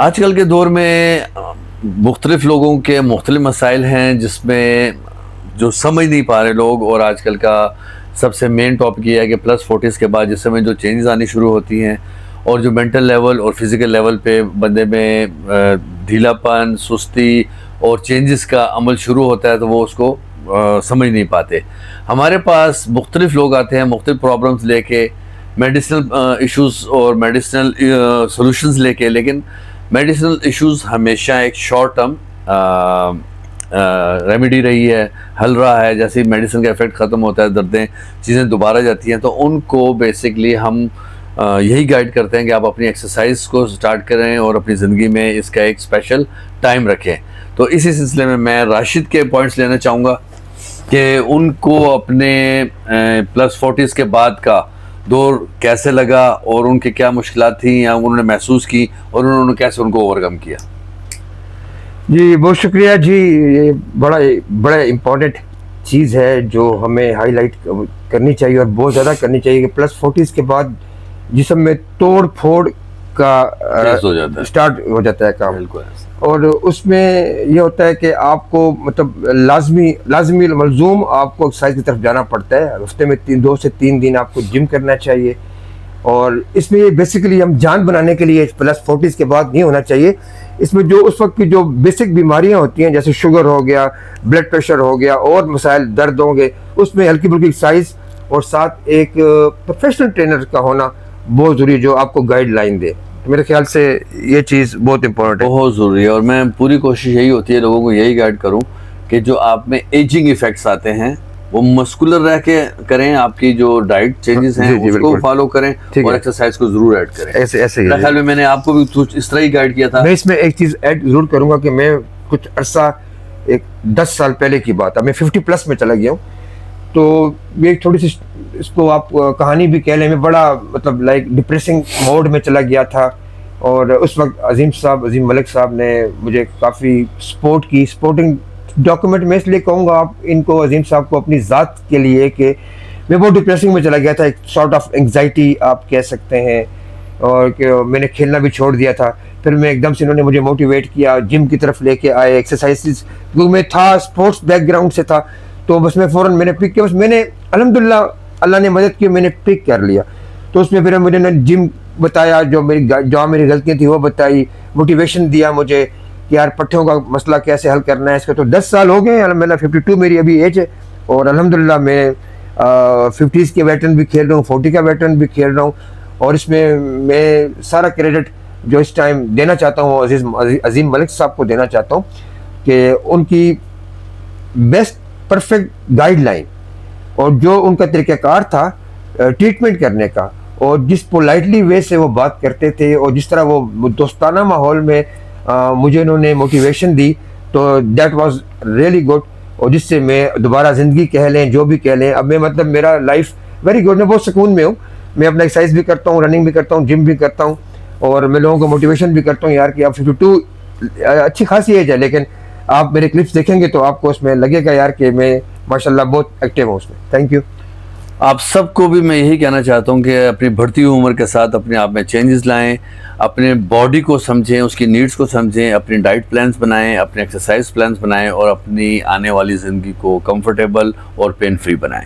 آج کل کے دور میں مختلف لوگوں کے مختلف مسائل ہیں جس میں جو سمجھ نہیں پا رہے لوگ، اور آج کل کا سب سے مین ٹاپک یہ ہے کہ پلس 40s کے بعد جس میں جو چینجز آنی شروع ہوتی ہیں اور جو مینٹل لیول اور فزیکل لیول پہ بندے میں ڈھیلا پن، سستی اور چینجز کا عمل شروع ہوتا ہے تو وہ اس کو سمجھ نہیں پاتے۔ ہمارے پاس مختلف لوگ آتے ہیں مختلف پرابلمز لے کے، میڈیسنل ایشوز اور میڈیسنل سولوشنز لے کے، لیکن میڈیسنل ایشوز ہمیشہ ایک شارٹ ٹرم ریمیڈی رہی ہے، حل رہا ہے۔ جیسے میڈیسن کا ایفیکٹ ختم ہوتا ہے، دردیں چیزیں دوبارہ جاتی ہیں، تو ان کو بیسکلی ہم یہی گائیڈ کرتے ہیں کہ آپ اپنی ایکسرسائز کو سٹارٹ کریں اور اپنی زندگی میں اس کا ایک اسپیشل ٹائم رکھیں۔ تو اسی سلسلے میں راشد کے پوائنٹس لینا چاہوں گا کہ ان کو اپنے پلس 40s کے بعد کا دور کیسے لگا اور ان کی کیا مشکلات تھیں یا انہوں نے محسوس کی اور انہوں نے کیسے ان کو اوورکم کیا۔ جی بہت شکریہ جی، یہ بڑا امپورٹنٹ چیز ہے جو ہمیں ہائی لائٹ کرنی چاہیے اور بہت زیادہ کرنی چاہیے کہ پلس 40s کے بعد جسم میں توڑ پھوڑ کا سٹارٹ ہو جاتا ہے کام، اور اس میں یہ ہوتا ہے کہ آپ کو مطلب لازمی ملزوم آپ کو ایکسرسائز کی طرف جانا پڑتا ہے۔ ہفتے میں 2 سے 3 دن آپ کو جم کرنا چاہیے، اور اس میں بیسیکلی ہم جان بنانے کے لیے پلس 40s کے بعد نہیں ہونا چاہیے۔ اس میں جو اس وقت کی جو بیسک بیماریاں ہوتی ہیں جیسے شوگر ہو گیا، بلڈ پریشر ہو گیا اور مسائل درد ہوں گے، اس میں ہلکی پھلکی ایکسرسائز اور ساتھ ایک پروفیشنل ٹرینر کا ہونا بہت ضروری ہے جو آپ کو گائیڈ لائن دے۔ میرے خیال سے یہ چیز بہت امپورٹنٹ ہے، بہت ضروری ہے، اور میں پوری کوشش یہی ہوتی ہے لوگوں کو یہی گائیڈ کروں کہ جو آپ میں ایجنگ ایفیکٹس آتے ہیں وہ مسکولر رہ کے کریں، آپ کی جو ڈائٹ چینجز ہیں اس کو فالو کریں اور ایکسرسائز کو ضرور ایڈ کریں۔ ایسے میرے خیال میں نے آپ کو بھی اس طرح ہی گائیڈ کیا تھا۔ میں اس میں ایک چیز ایڈ ضرور کروں گا کہ میں کچھ عرصہ 10 سال پہلے کی بات ہے، میں 50+ میں چلا گیا ہوں، تو یہ تھوڑی سی اس کو آپ کہانی بھی کہہ لیں، میں بڑا مطلب ڈپریسنگ موڈ میں چلا گیا تھا، اور اس وقت عظیم ملک صاحب نے مجھے کافی سپورٹ کی۔ سپورٹنگ ڈاکومنٹ میں اس لیے کہوں گا آپ ان کو، عظیم صاحب کو، اپنی ذات کے لیے کہ میں بہت ڈپریسنگ میں چلا گیا تھا، ایک سارٹ آف انگزائٹی آپ کہہ سکتے ہیں، اور کہ میں نے کھیلنا بھی چھوڑ دیا تھا۔ پھر میں ایک دم سے انہوں نے مجھے موٹیویٹ کیا، جم کی طرف لے کے آئے، ایکسرسائزز، کیونکہ میں تھا اسپورٹس بیک گراؤنڈ سے تھا، تو بس میں فوراً میں نے پک کیا، بس میں نے الحمدللہ اللہ نے مدد کی، میں نے پک کر لیا۔ تو اس میں پھر مجھے جم بتایا، جو میری غلطیاں تھیں وہ بتائی، موٹیویشن دیا مجھے کہ یار پٹھوں کا مسئلہ کیسے حل کرنا ہے اس کا۔ تو 10 سال ہو گئے الحمدللہ، 52 میری ابھی ایج ہے، اور الحمدللہ میں 50s کے ویٹرن بھی کھیل رہا ہوں، 40 کا ویٹرن بھی کھیل رہا ہوں، اور اس میں میں سارا کریڈٹ جو اس ٹائم دینا چاہتا ہوں عظیم ملک صاحب کو دینا چاہتا ہوں کہ ان کی بیسٹ پرفیکٹ گائیڈ لائن اور جو ان کا طریقہ کار تھا ٹریٹمنٹ کرنے کا، اور جس پولائٹلی وے سے وہ بات کرتے تھے اور جس طرح وہ دوستانہ ماحول میں مجھے انہوں نے موٹیویشن دی، تو دیٹ واز ریئلی گڈ، اور جس سے میں دوبارہ زندگی کہہ لیں جو بھی کہہ لیں، اب میں مطلب میرا لائف ویری گڈ، میں بہت سکون میں ہوں، میں اپنا ایکسرسائز بھی کرتا ہوں، رننگ بھی کرتا ہوں، جم بھی کرتا ہوں، اور میں لوگوں کو موٹیویشن بھی کرتا ہوں یار کہ آپ 52 اچھی خاصی ایج ہے، لیکن آپ میرے کلپس دیکھیں گے تو آپ کو اس میں لگے گا یار کہ میں ماشاءاللہ بہت ایکٹیو ہوں اس میں۔ Thank you. آپ سب کو بھی میں یہی کہنا چاہتا ہوں کہ اپنی بڑھتی ہوئی عمر کے ساتھ اپنے آپ میں چینجز لائیں، اپنے باڈی کو سمجھیں، اس کی نیڈز کو سمجھیں، اپنی ڈائٹ پلانز بنائیں، اپنے ایکسرسائز پلانز بنائیں، اور اپنی آنے والی زندگی کو کمفرٹیبل اور پین فری بنائیں۔